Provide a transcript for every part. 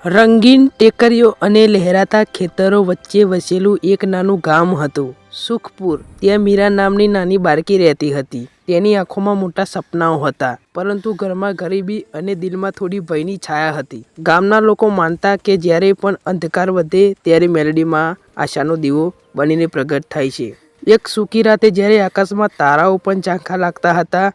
રંગીન ટેકરીઓ અને લહેરાતા ખેતરો વચ્ચે વસેલું એક નાનું ગામ હતું, સુખપુર. ત્યાં મીરા નામની નાની બાળકી રહેતી હતી. તેની આંખોમાં મોટા સપનાઓ હતા, પરંતુ ઘરમાં ગરીબી અને દિલમાં થોડી ભયની છાયા હતી. ગામના લોકો માનતા કે જ્યારે પણ અંધકાર વધે ત્યારે મેલડીમાં આશાનો દીવો બનીને પ્રગટ થાય છે. એક સૂકી રાતે જ્યારે આકાશમાં તારાઓ પણ ઝાંખા લાગતા હતા,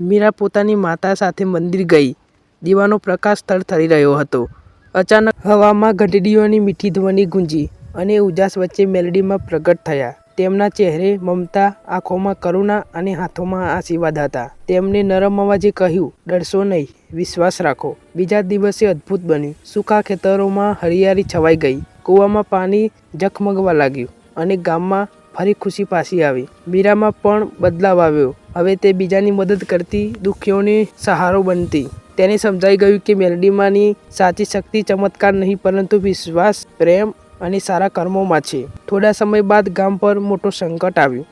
મીરા પોતાની માતા સાથે મંદિર ગઈ. દીવાનો પ્રકાશ થરથરી રહ્યો હતો. અચાનક હવામાં ઘંટડીઓની મીઠી ધ્વનિ ગુંજી અને ઉજાસ વચ્ચે મેલડીમાં પ્રગટ થયા. તેમના ચહેરે મમતા, આંખોમાં કરુણા અને હાથોમાં આશીર્વાદ હતા. તેમણે નરમ અવાજે કહ્યું, "ડરશો નહીં, વિશ્વાસ રાખો." બીજા દિવસે અદ્ભુત બન્યું. સૂકા ખેતરોમાં હરિયાળી છવાઈ ગઈ, કૂવામાં પાણી ઝગમગવા લાગ્યું અને ગામમાં ફરી ખુશી પાછી આવી. મીરામાં પણ બદલાવ આવ્યો. હવે તે બીજાની મદદ કરતી, દુઃખીઓને સહારો બનતી. તેને સમજાઈ ગયું કે મેલડીમાંની સાચી શક્તિ ચમત્કાર નહીં, પરંતુ વિશ્વાસ, પ્રેમ અને સારા કર્મોમાં છે. થોડા સમય બાદ ગામ પર મોટો સંકટ આવ્યું.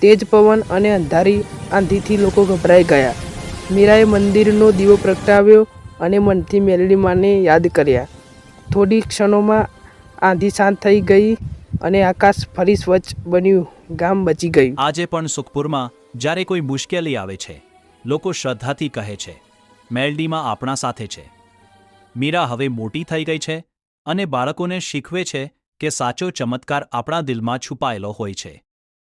તેજ પવન અને અંધારી આંધીથી લોકો ગભરાઈ ગયા. મીરાએ મંદિરનો દીવો પ્રગટાવ્યો અને મનથી મેલડીમાંને યાદ કર્યા. થોડી ક્ષણોમાં આંધી શાંત થઈ ગઈ અને આકાશ ફરી સ્વચ્છ બન્યું. ગામ બચી ગયું. આજે પણ સુખપુરમાં જ્યારે કોઈ મુશ્કેલી આવે છે, લોકો શ્રદ્ધાથી કહે છે, મેલડીમાં આપણા સાથે છે. મીરા હવે મોટી થઈ ગઈ છે અને બાળકોને શીખવે છે કે સાચો ચમત્કાર આપણા દિલમાં છુપાયેલો હોય છે.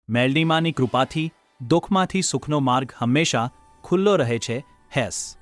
મેલડીમાંની કૃપાથી દુઃખમાંથી સુખનો માર્ગ હંમેશા ખુલ્લો રહે છે. હેસ.